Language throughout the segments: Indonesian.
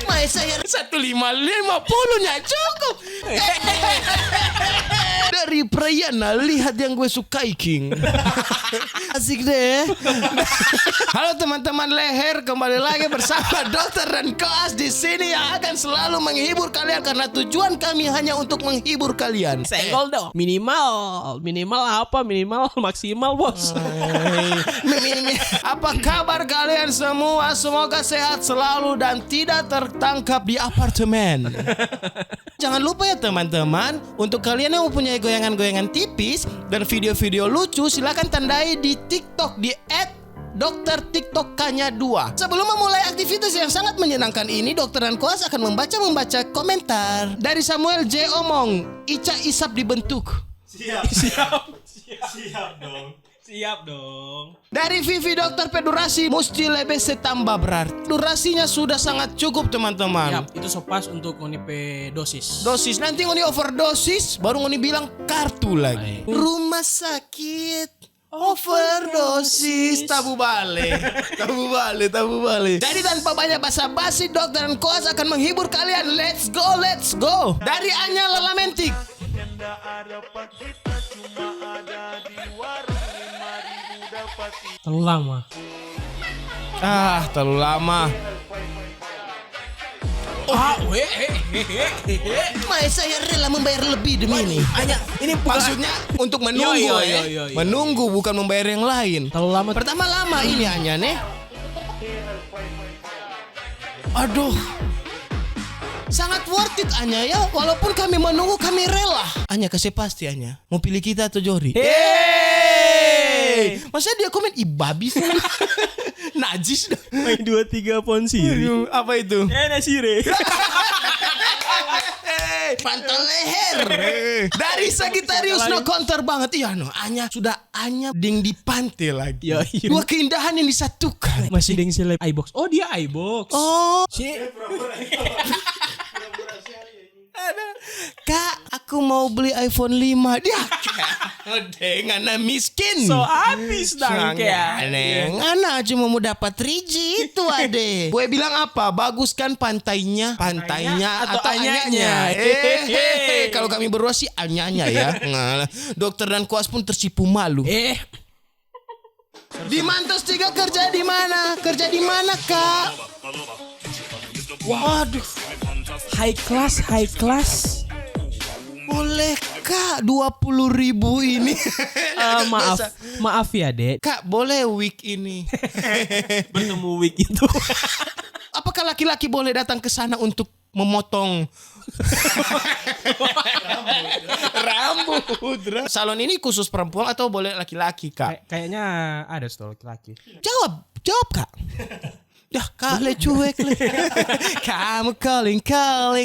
Mai saya 1.550-nya cukup. Dari Prayana, lihat yang gue sukai, King. Asik deh. Halo teman-teman leher, kembali lagi bersama Dokter dan Koas di sini yang akan selalu menghibur kalian karena tujuan kami hanya untuk menghibur kalian. Senggol dong. Minimal apa? Minimal maksimal, bos. Apa kabar kalian semua? Semoga sehat selalu dan tidak tertangkap di apartemen. Jangan lupa ya teman-teman, untuk kalian yang mempunyai goyangan-goyangan tipis dan video-video lucu, silakan tandai di TikTok di @Dokter TikToknya 2. Sebelum memulai aktivitas yang sangat menyenangkan ini, Dokter dan Koas akan membaca komentar dari Samuel J. Omong. Ica Isap dibentuk. Siap dong. Dari Vivi Dokter Pedurasi, mesti lebih setambah berat. Durasinya sudah sangat cukup teman-teman. Yap, itu sopas untuk ngonipe dosis. Dosis, nanti ngoni overdosis, baru ngoni bilang kartu lagi. Rumah sakit overdosis, tabu balik. Jadi tanpa banyak basa-basi, Dokter dan Koas akan menghibur kalian. Let's go. Dari Anya Lelamentik. Terlalu lama. Terlalu lama. Mai saya rela membayar lebih demi ini. Hanya ini Maksudnya untuk menunggu Iya. Menunggu bukan membayar yang lain. terlalu lama. Pertama lama ini hanya nih. Aduh. Sangat worth it Anya ya. Walaupun kami menunggu, kami rela. Anya kasih pasti Anya. Mau pilih kita atau Jori? Masa dia komen babi sih. Najis dah. Main 2-3 pon siri. Apa itu? Nasire. Pantal leher. Dari Sagittarius no counter banget. Iya no, Anya ding di pantai lagi. Iya. Dua keindahan yang disatukan. Masih deng si iBox. Oh, dia iBox. Oh, Si Kak, aku mau beli iPhone 5. Dia dengan miskin. so habis dah kayak. Anak cuma mau dapat 3G itu ade. Gue bilang apa? Bagus kan pantainya atau anyanya. Kalau kami berdua sih anyanya ya. Dokter dan Koas pun tersipu malu. Di Mantos 3 kerja di mana? Kerja di mana, Kak? Waduh. High class. Boleh Kak 20.000 ini. Maaf ya, Dek. Kak, boleh week ini. Bertemu week itu. Apakah laki-laki boleh datang ke sana untuk memotong rambut? Salon ini khusus perempuan atau boleh laki-laki, Kak? Kayaknya ada stol laki. Jawab Kak. Dah kali cuek le. Kamu calling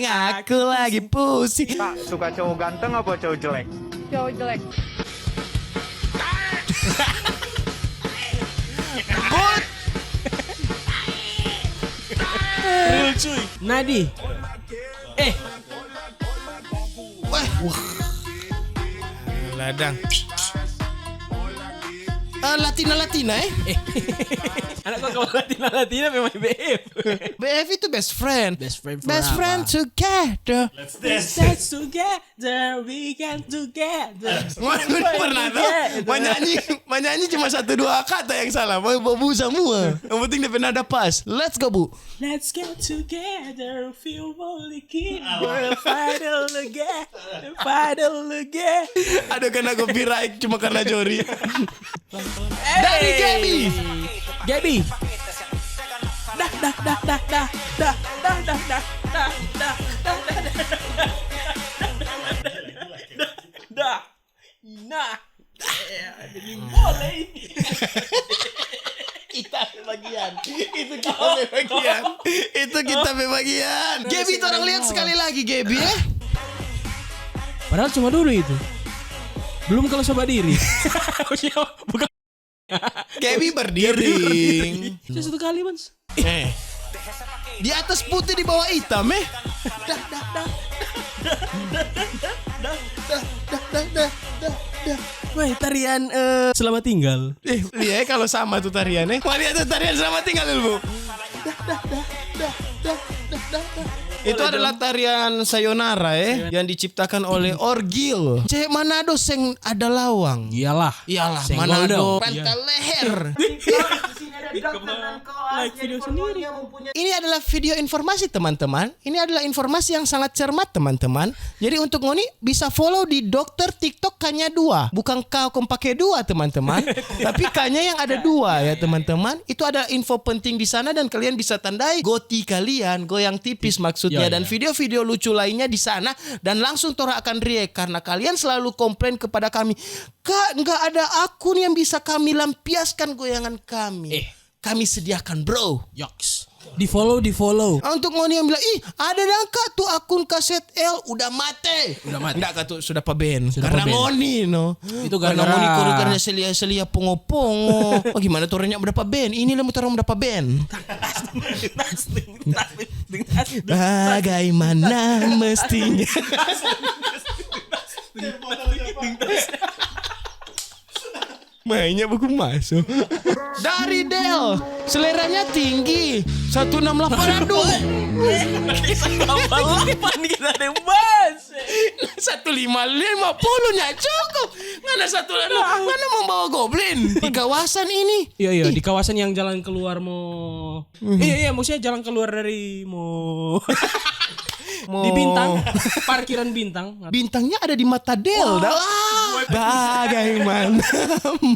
aku lagi pusing. Pak, suka cowok ganteng apa cowok jelek? Cowok jelek. Real cuy. Nadi. Wah. Ladang. Latina Anak kau kalau Latina memang BF. BF itu best friend. Best friend together. Let's together, we can together. Pernah tuh menyanyi cuma 1-2 kata yang salah. Mau Bu semua. Yang penting dia pernah ada pas. Let's go Bu. Let's get together, feel really kid, we'll fight all again. Ada kena copyright cuma karena Jori. Dari Gaby. Boleh. Itu kita bagian. Gaby, tolong lihat sekali lagi Gaby ya. Padahal cuma dulu itu. Belum kalau sobat diri. Bukan. Gaby berdiri. Satu kali, Mas. Di atas putih di bawah hitam Wah, tarian selamat tinggal. Iya kalau sama tuh tariannya. Wah, lihat tuh tarian selamat tinggal Bu. Itu adalah tarian sayonara yang diciptakan oleh Orgil. Cewek Manado seng ada lawang. Iyalah Senggol Manado. dong. Pantai leher. Like video sendiri. Ini adalah video informasi teman-teman. Ini adalah informasi yang sangat cermat teman-teman. Jadi untuk ngoni bisa follow di dokter TikTok Kanya 2. Bukan kau pakai 2 teman-teman. Tapi Kanya yang ada 2 ya teman-teman. Itu ada info penting di sana dan kalian bisa tandai goti kalian, goyang tipis maksudnya. Dan video-video lucu lainnya di sana. Dan langsung Tora akan react karena kalian selalu komplain kepada kami. Kak, nggak ada akun yang bisa kami lampiaskan goyangan kami. Kami sediakan bro. Yoks. Di follow. Untuk ngoni yang bilang, ih ada dah kak tuh akun kaset L udah mati. Enggak kak tuh sudah paben. Karena ngoni no. Itu karena gara-gara ngoni karena selia pongo-pongo. Oh gimana turunnya berapa ben? Ini lemut orang berapa ben? Bagaimana mestinya? Mainnya buku masuk. Dari Del, seleranya tinggi 168. Aduh. Kita ada bas. 150 nya cukup. Mana mana membawa goblin di kawasan ini. Iya di kawasan yang jalan keluar mau. Iya maksudnya jalan keluar dari mau. Di Bintang, parkiran Bintang. Bintangnya ada di mata Del. Bagaimana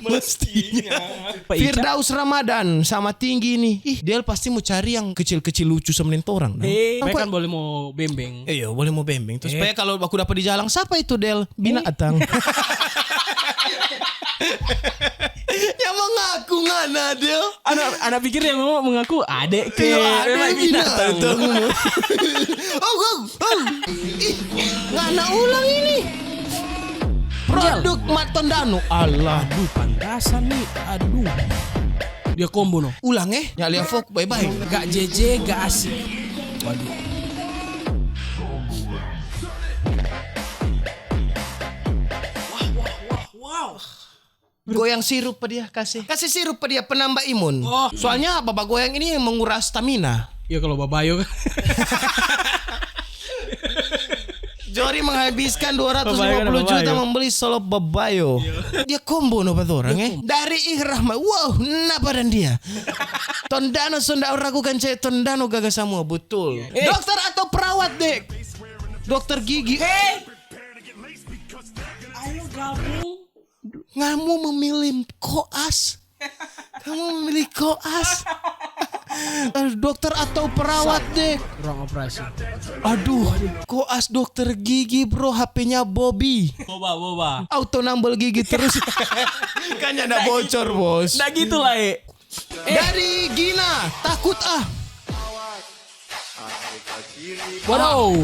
mestinya? Firdaus Ramadan sama tinggi nih. Ih, Del pasti mau cari yang kecil-kecil lucu semenin orang. Mereka kan boleh mau bembeng. Iya, boleh mau bembeng. Terus supaya kalau aku dapat di jalan, siapa itu Del? Binatang. Yang mengaku ngana Del. Anak pikir yang mau mengaku adek ke binatang. Ih, ngana ulang ini. Produk Mat Tondano. Allah. Aduh pantasan nih. Aduh. Dia combo no. Ulang nyali fok bye-bye. Gak JJ, gak asik. Waduh. Wow. Goyang sirup pa dia kasih sirup pa dia penambah imun. Soalnya babak goyang ini menguras stamina. Ya kalau Babayo kan. Jori menghabiskan 250 juta membeli solo Babayo. Dia combo no orang Dari Ihrahma. Wow, napa dan dia. Tondano sudah ragukan cewek Tondano gagal semua betul. Dokter atau perawat dek? Dokter gigi. Ayo gabung. Kamu memilih koas. Kamu memilih koas. Dokter atau perawat dek? Ruang operasi. Aduh, koas dokter gigi bro, HP-nya Bobby. Boba. Auto nambel gigi terus. Kan ada bocor bos. Nah gitu lah Dari Gina, takut ah. Wow.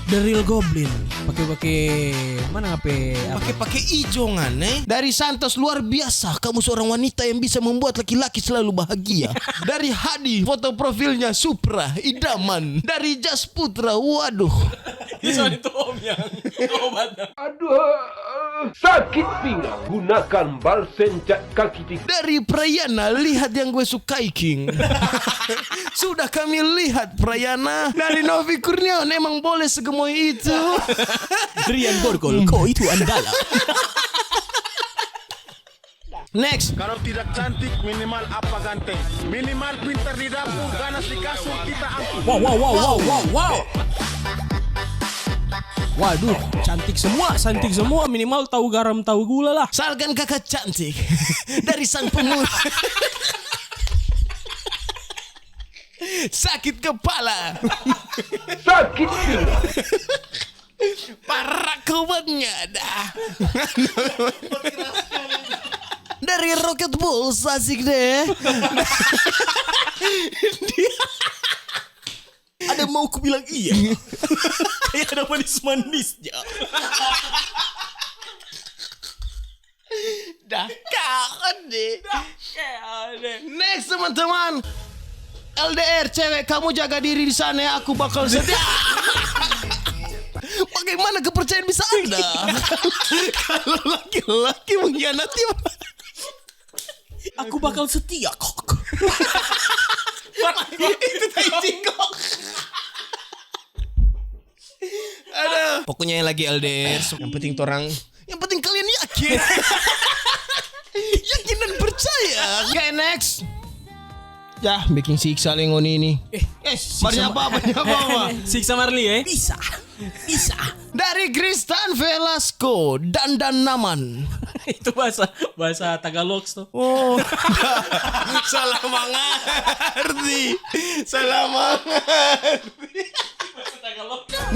The Real Goblin. Pakai mana HP? Pakai ijongan Dari Santos, luar biasa. Kamu seorang wanita yang bisa membuat laki-laki selalu bahagia. Dari Hadi, foto profilnya Supra, idaman. Dari Jas Putra, waduh. Itu om yang obatnya. Sakit pinggang, gunakan balsem kaki tiga. Dari Prayana, lihat yang gue sukai King. Sudah kami lihat Prayana. Dari Novi Kurniawan, emang boleh segemoy itu. Rian Borgol, kau itu andalah. Next. Kalau tidak cantik minimal apa ganteng. Minimal pintar di dapur, ganas di kasur kita angkut. Wow. Waduh, cantik semua, minimal tahu garam, tahu gula lah. Salgan kakak cantik. Dari sang pemuda. Sakit kepala. Sakit pinggang. Parah kubatnya dah. Dari Rocket Bulls, asik deh. Ada mau ku bilang iya. Kayak ada manis-manisnya. Dah kaget deh. Next teman-teman. LDR cewek, kamu jaga diri di sana ya, aku bakal setia. Bagaimana kepercayaan bisa ada? Kalau laki-laki mengkhianati, aku bakal setia kok. Itu tai jingkok. Aduh. Pokoknya yang lagi LDR, yang penting kalian yakin. Yakin dan percaya. Oke, next. Ya, bikin siksa lengon ini. Marnya apa? Siksa Marley ya? Bisa. Dari Kristan Velasco dan Naman. Itu bahasa Tagalog tuh. Oh, salah mengerti.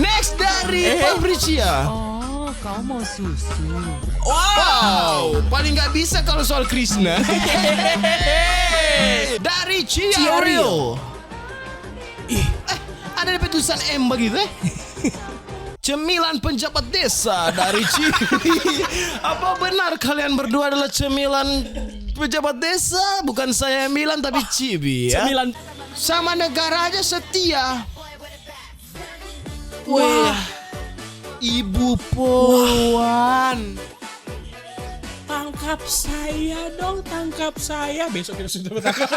Next dari Fabricia. Oh, kau mau susu? Wow, paling nggak bisa kalau soal Krishna. Dari Ciario. Ada tulisan M begitu Cemilan penjabat desa dari Cibi. Apa benar kalian berdua adalah cemilan pejabat desa? Bukan saya yang bilang tapi Cibi ya. Cemilan Sama negara aja setia. Wah, Ibu Polwan. tangkap saya dong, tangkap saya. Besok kita sudah bertangkap.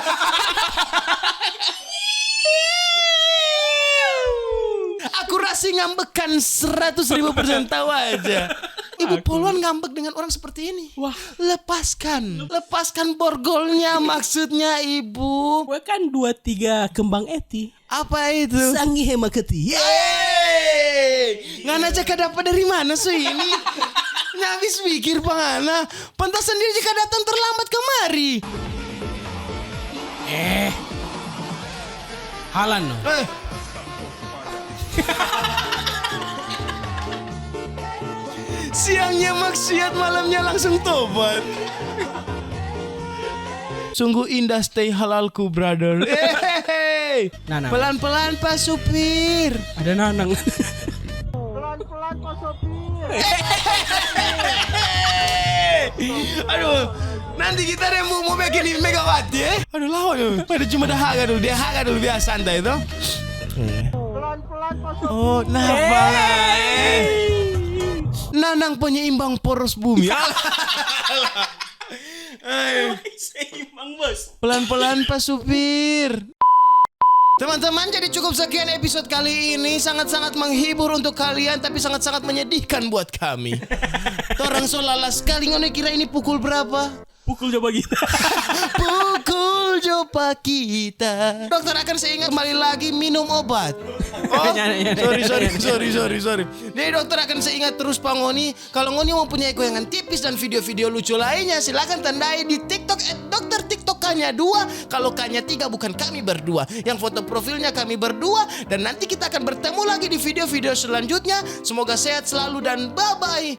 Aku rasa ngambekan 100.000% tahu aja. Ibu Polwan ngambek dengan orang seperti ini. Wah, Lepaskan borgolnya maksudnya ibu. gue kan 2-3 kembang eti. Apa itu? Sangi hemaketi. Yeay! Ngana jaka dapat dari mana sih ini? Nyabis pikir pangana. Pantas sendiri jika datang terlambat kemari. Halan no. Siangnya maksiat, malamnya langsung tobat. Sungguh indah stay halalku, brother. Hey, Nanang. pelan-pelan Pak Supir. Ada Nanang. Aduh, nanti kita mau bikin Megawati ya. Aduh lawan dulu. Pada cuma dahaga dulu biasa santai itu. Oh, napa? Nanang penyeimbang poros bumi. Seimbang bos. Pelan-pelan Pak Supir. Teman-teman, jadi cukup sekian episode kali ini. Sangat-sangat menghibur untuk kalian, tapi sangat-sangat menyedihkan buat kami. Torang solala sekali. Ngono kira ini pukul berapa? Pukul coba kita. Pukul jopa kita. Dokter akan saya ingat kembali lagi minum obat. Oh, sorry. Jadi dokter akan saya ingat terus Pak Ngoni. Kalau Ngoni mau punya goyangan tipis dan video-video lucu lainnya, silakan tandai di TikTok @dokter TikTok K-nya 2. Kalau K-nya 3 bukan kami berdua. Yang foto profilnya kami berdua. Dan nanti kita akan bertemu lagi di video-video selanjutnya. Semoga sehat selalu dan bye-bye.